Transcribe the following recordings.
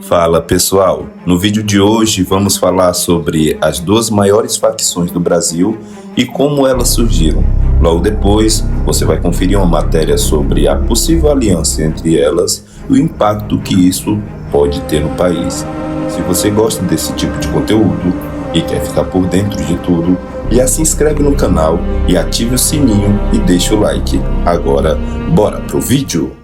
Fala pessoal, no vídeo de hoje vamos falar sobre as duas maiores facções do Brasil e como elas surgiram. Logo depois, você vai conferir uma matéria sobre a possível aliança entre elas e o impacto que isso pode ter no país. Se você gosta desse tipo de conteúdo e quer ficar por dentro de tudo, já se inscreve no canal e ative o sininho e deixa o like. Agora, bora pro vídeo!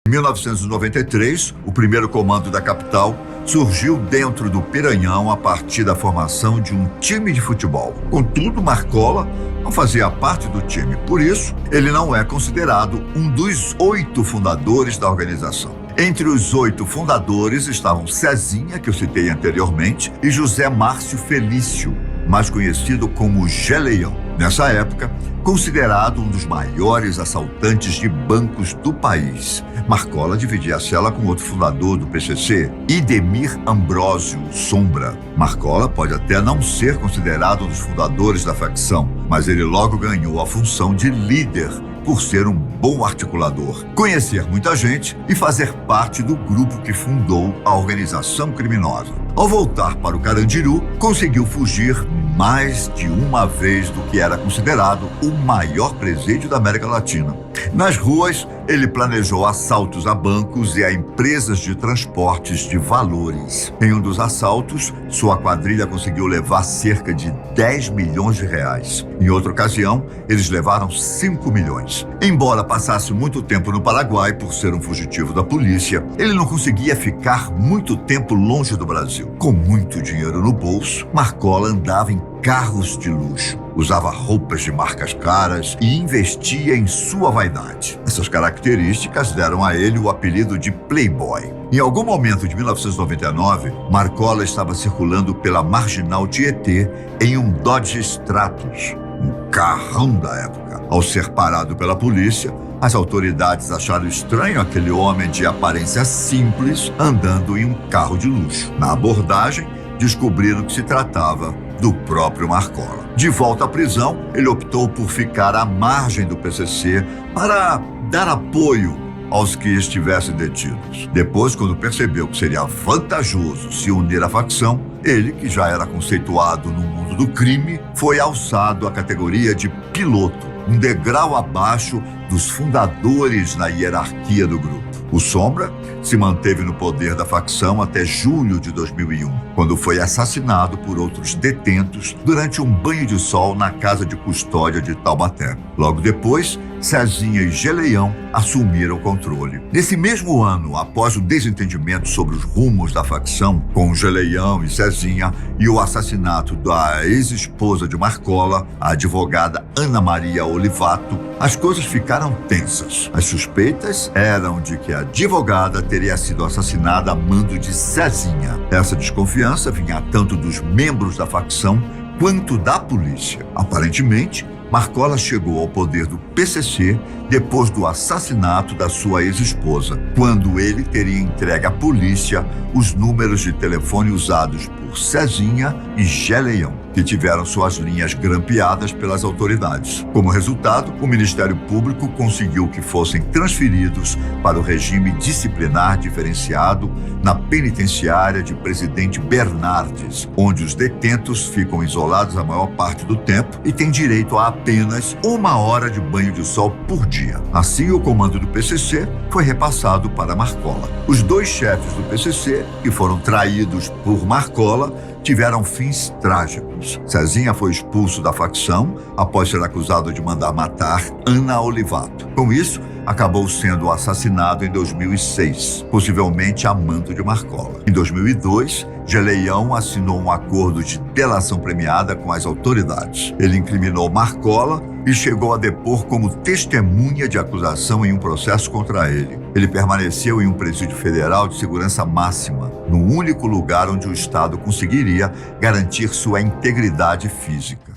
Em 1993, o primeiro comando da capital surgiu dentro do Piranhão a partir da formação de um time de futebol. Contudo, Marcola não fazia parte do time, por isso, ele não é considerado um dos 8 fundadores da organização. Entre os 8 fundadores estavam Cezinha, que eu citei anteriormente, e José Márcio Felício, mais conhecido como Geleião. Nessa época, considerado um dos maiores assaltantes de bancos do país. Marcola dividia a cela com outro fundador do PCC, Idemir Ambrósio Sombra. Marcola pode até não ser considerado um dos fundadores da facção, mas ele logo ganhou a função de líder por ser um bom articulador, conhecer muita gente e fazer parte do grupo que fundou a organização criminosa. Ao voltar para o Carandiru, conseguiu fugir mais de uma vez do que era considerado o maior presídio da América Latina. Nas ruas, ele planejou assaltos a bancos e a empresas de transportes de valores. Em um dos assaltos, sua quadrilha conseguiu levar cerca de 10 milhões de reais. Em outra ocasião, eles levaram 5 milhões. Embora passasse muito tempo no Paraguai por ser um fugitivo da polícia, ele não conseguia ficar muito tempo longe do Brasil. Com muito dinheiro no bolso, Marcola andava em carros de luxo, usava roupas de marcas caras e investia em sua vaidade. Essas características deram a ele o apelido de Playboy. Em algum momento de 1999, Marcola estava circulando pela Marginal Tietê em um Dodge Stratus, um carrão da época. Ao ser parado pela polícia, as autoridades acharam estranho aquele homem de aparência simples andando em um carro de luxo. Na abordagem, descobriram que se tratava do próprio Marcola. De volta à prisão, ele optou por ficar à margem do PCC para dar apoio aos que estivessem detidos. Depois, quando percebeu que seria vantajoso se unir à facção, ele, que já era conceituado no mundo do crime, foi alçado à categoria de piloto, um degrau abaixo dos fundadores na hierarquia do grupo. O Sombra se manteve no poder da facção até julho de 2001, quando foi assassinado por outros detentos durante um banho de sol na casa de custódia de Taubaté. Logo depois, Cezinha e Geleião assumiram o controle. Nesse mesmo ano, após o desentendimento sobre os rumos da facção, com Geleião e Cezinha e o assassinato da ex-esposa de Marcola, a advogada Ana Maria Olivato, as coisas ficaram tensas. As suspeitas eram de que a advogada teria sido assassinada a mando de Cezinha. Essa desconfiança vinha tanto dos membros da facção quanto da polícia. Aparentemente, Marcola chegou ao poder do PCC depois do assassinato da sua ex-esposa, quando ele teria entregue à polícia os números de telefone usados por Cezinha e Geleião, que tiveram suas linhas grampeadas pelas autoridades. Como resultado, o Ministério Público conseguiu que fossem transferidos para o regime disciplinar diferenciado na penitenciária de Presidente Bernardes, onde os detentos ficam isolados a maior parte do tempo e têm direito a apenas 1 hora de banho de sol por dia. Assim, o comando do PCC foi repassado para Marcola. Os 2 chefes do PCC, que foram traídos por Marcola, tiveram fins trágicos. Cezinha foi expulso da facção após ser acusado de mandar matar Ana Olivato. Com isso, acabou sendo assassinado em 2006, possivelmente a mando de Marcola. Em 2002, Geleião assinou um acordo de delação premiada com as autoridades. Ele incriminou Marcola e chegou a depor como testemunha de acusação em um processo contra ele. Ele permaneceu em um presídio federal de segurança máxima, no único lugar onde o Estado conseguiria garantir sua integridade física.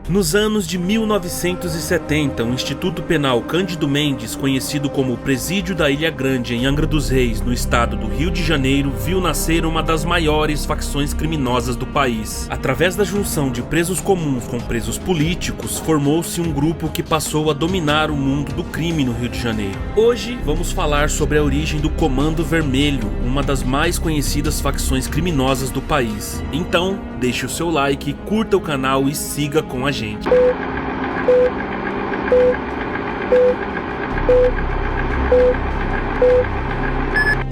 Nos anos de 1970, o Instituto Penal Cândido Mendes, conhecido como o Presídio da Ilha Grande, em Angra dos Reis, no estado do Rio de Janeiro, viu nascer uma das maiores facções criminosas do país. Através da junção de presos comuns com presos políticos, formou-se um grupo que passou a dominar o mundo do crime no Rio de Janeiro. Hoje, vamos falar sobre a origem do Comando Vermelho, uma das mais conhecidas facções criminosas do país. Então, deixe o seu like, curta o canal e siga com a gente.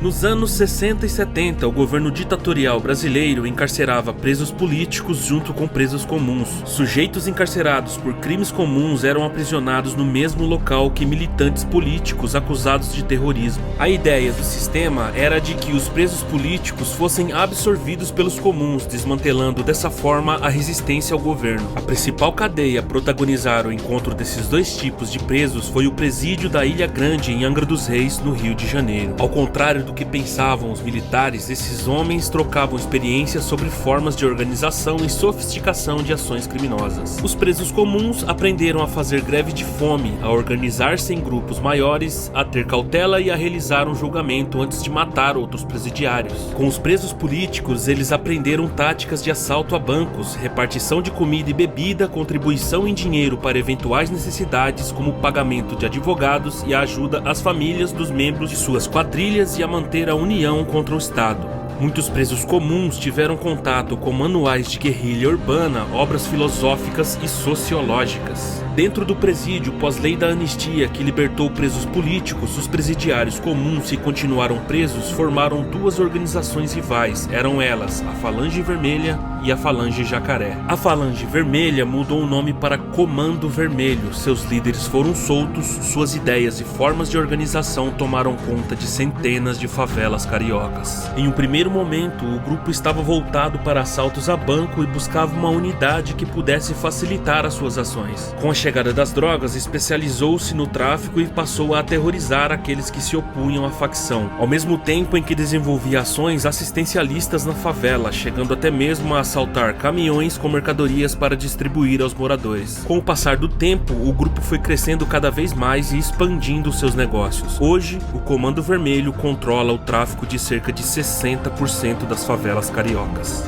Nos anos 60 e 70, o governo ditatorial brasileiro encarcerava presos políticos junto com presos comuns. Sujeitos encarcerados por crimes comuns eram aprisionados no mesmo local que militantes políticos acusados de terrorismo. A ideia do sistema era de que os presos políticos fossem absorvidos pelos comuns, desmantelando dessa forma a resistência ao governo. A principal cadeia a protagonizar o encontro desses dois tipos de presos foi o Presídio da Ilha Grande, em Angra dos Reis, no Rio de Janeiro. Ao contrário do que pensavam os militares, esses homens trocavam experiências sobre formas de organização e sofisticação de ações criminosas. Os presos comuns aprenderam a fazer greve de fome, a organizar-se em grupos maiores, a ter cautela e a realizar um julgamento antes de matar outros presidiários. Com os presos políticos, eles aprenderam táticas de assalto a bancos, repartição de comida e bebida, contribuição em dinheiro para eventuais necessidades, como o pagamento de advogados e a ajuda às famílias dos membros de suas quadrilhas e a manter a união contra o Estado. Muitos presos comuns tiveram contato com manuais de guerrilha urbana, obras filosóficas e sociológicas. Dentro do presídio, pós-lei da anistia que libertou presos políticos, os presidiários comuns que continuaram presos formaram duas organizações rivais. Eram elas a Falange Vermelha e a Falange Jacaré. A Falange Vermelha mudou o nome para Comando Vermelho. Seus líderes foram soltos, suas ideias e formas de organização tomaram conta de centenas de favelas cariocas. Em um primeiro momento, o grupo estava voltado para assaltos a banco e buscava uma unidade que pudesse facilitar as suas ações. Com a chegada das drogas, especializou-se no tráfico e passou a aterrorizar aqueles que se opunham à facção, ao mesmo tempo em que desenvolvia ações assistencialistas na favela, chegando até mesmo a assaltar caminhões com mercadorias para distribuir aos moradores. Com o passar do tempo, o grupo foi crescendo cada vez mais e expandindo seus negócios. Hoje, o Comando Vermelho controla o tráfico de cerca de 60% das favelas cariocas.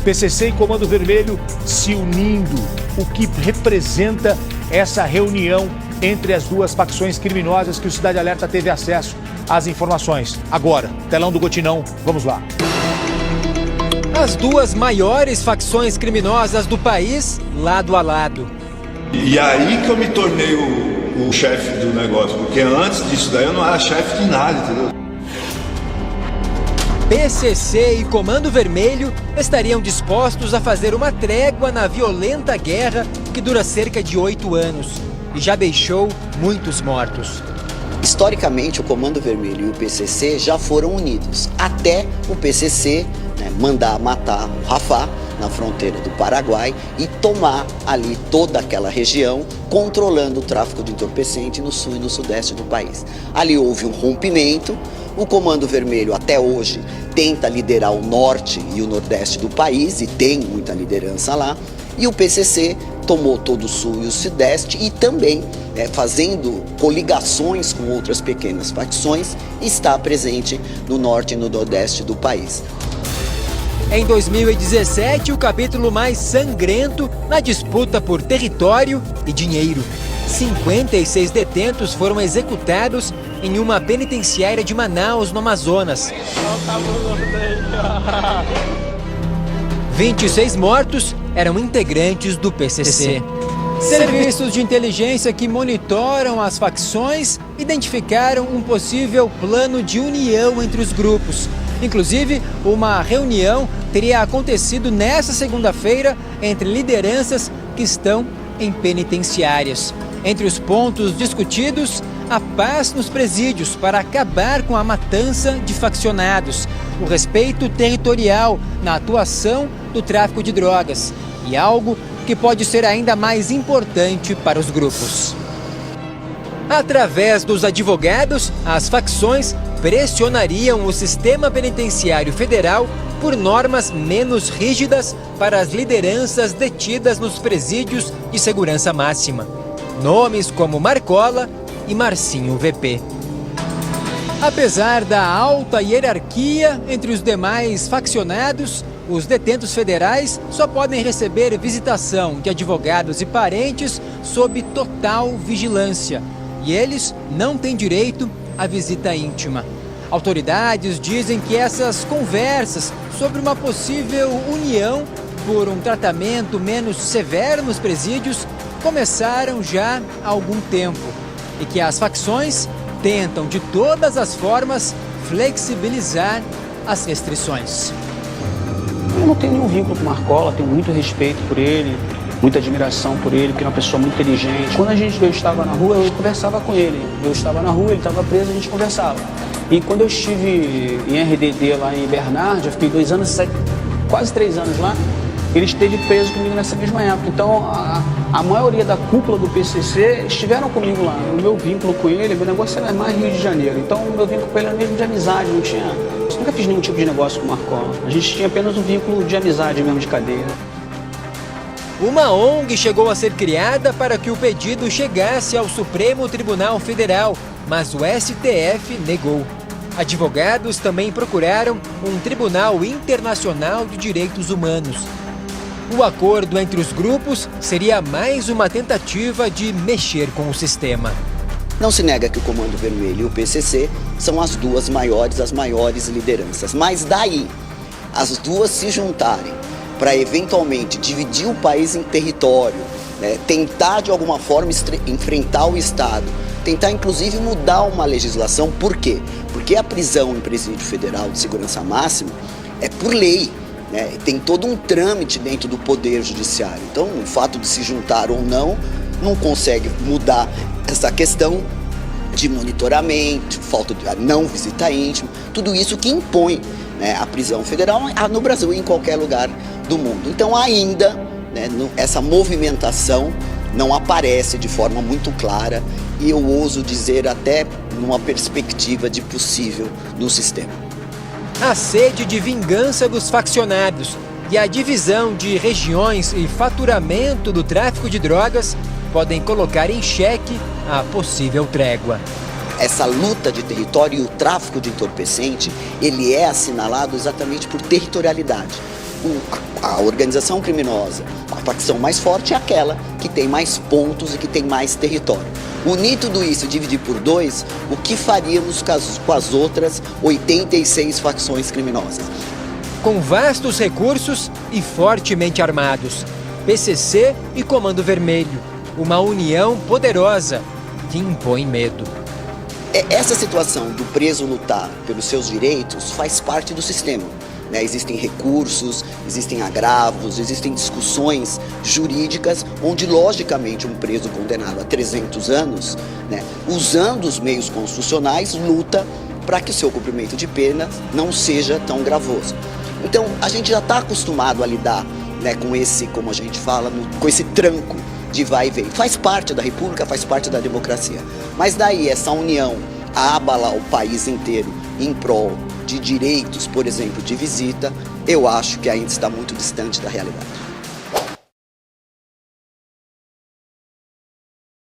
PCC e Comando Vermelho se unindo, o que representa essa reunião entre as duas facções criminosas que o Cidade Alerta teve acesso às informações. Agora, telão do Gotinão, vamos lá. As duas maiores facções criminosas do país, lado a lado. E aí que eu me tornei o chefe do negócio, porque antes disso daí eu não era chefe de nada, entendeu? PCC e Comando Vermelho estariam dispostos a fazer uma trégua na violenta guerra que dura cerca de 8 anos e já deixou muitos mortos. Historicamente, o Comando Vermelho e o PCC já foram unidos, até o PCC mandar matar o Rafah na fronteira do Paraguai e tomar ali toda aquela região, controlando o tráfico de entorpecente no sul e no sudeste do país. Ali houve um rompimento. O Comando Vermelho até hoje tenta liderar o norte e o nordeste do país e tem muita liderança lá. E o PCC tomou todo o sul e o sudeste e também, fazendo coligações com outras pequenas facções, está presente no norte e no nordeste do país. Em 2017, o capítulo mais sangrento na disputa por território e dinheiro. 56 detentos foram executados em uma penitenciária de Manaus, no Amazonas. 26 mortos eram integrantes do PCC. Serviços de inteligência que monitoram as facções identificaram um possível plano de união entre os grupos. Inclusive, uma reunião teria acontecido nesta segunda-feira entre lideranças que estão em penitenciárias. Entre os pontos discutidos, a paz nos presídios para acabar com a matança de faccionados, o respeito territorial na atuação do tráfico de drogas e algo que pode ser ainda mais importante para os grupos. Através dos advogados, as facções pressionariam o sistema penitenciário federal por normas menos rígidas para as lideranças detidas nos presídios de segurança máxima. Nomes como Marcola e Marcinho VP. Apesar da alta hierarquia entre os demais faccionados, os detentos federais só podem receber visitação de advogados e parentes sob total vigilância. E eles não têm direito à visita íntima. Autoridades dizem que essas conversas sobre uma possível união por um tratamento menos severo nos presídios começaram já há algum tempo e que as facções tentam de todas as formas flexibilizar as restrições. Eu não tenho nenhum vínculo com o Marcola, tenho muito respeito por ele, muita admiração por ele, porque é uma pessoa muito inteligente. Quando eu estava na rua, eu conversava com ele. Eu estava na rua, ele estava preso, a gente conversava. E quando eu estive em RDD lá em Bernardes, eu fiquei 2 anos, quase 3 anos lá, ele esteve preso comigo nessa mesma época. Então, a maioria da cúpula do PCC estiveram comigo lá. O meu vínculo com ele, meu negócio era mais Rio de Janeiro. Então, o meu vínculo com ele era mesmo de amizade, não tinha... Eu nunca fiz nenhum tipo de negócio com o Marcola. A gente tinha apenas um vínculo de amizade mesmo, de cadeia. Uma ONG chegou a ser criada para que o pedido chegasse ao Supremo Tribunal Federal, mas o STF negou. Advogados também procuraram um Tribunal Internacional de Direitos Humanos. O acordo entre os grupos seria mais uma tentativa de mexer com o sistema. Não se nega que o Comando Vermelho e o PCC são as maiores lideranças. Mas daí, as duas se juntarem para eventualmente dividir o país em território, né, tentar de alguma forma enfrentar o Estado, tentar inclusive mudar uma legislação. Por quê? Porque a prisão em presídio federal de segurança máxima é por lei. Tem todo um trâmite dentro do Poder Judiciário. Então, o fato de se juntar ou não consegue mudar essa questão de monitoramento, falta de não visita íntima, tudo isso que impõe, né, a prisão federal no Brasil e em qualquer lugar do mundo. Então, ainda, né, essa movimentação não aparece de forma muito clara e eu ouso dizer até numa perspectiva de possível no sistema. A sede de vingança dos faccionados e a divisão de regiões e faturamento do tráfico de drogas podem colocar em xeque a possível trégua. Essa luta de território e o tráfico de entorpecente, ele é assinalado exatamente por territorialidade. A organização criminosa, a facção mais forte é aquela que tem mais pontos e que tem mais território. Unir tudo isso e dividir por 2, o que faríamos com as outras 86 facções criminosas? Com vastos recursos e fortemente armados, PCC e Comando Vermelho, uma união poderosa que impõe medo. Essa situação do preso lutar pelos seus direitos faz parte do sistema. Existem recursos, existem agravos, existem discussões jurídicas onde, logicamente, um preso condenado a 300 anos, usando os meios constitucionais, luta para que o seu cumprimento de pena não seja tão gravoso. Então, a gente já está acostumado a lidar, com esse, como a gente fala, com esse tranco de vai e vem. Faz parte da República, faz parte da democracia. Mas daí, essa união a abalar o país inteiro em prol de direitos, por exemplo, de visita, eu acho que ainda está muito distante da realidade.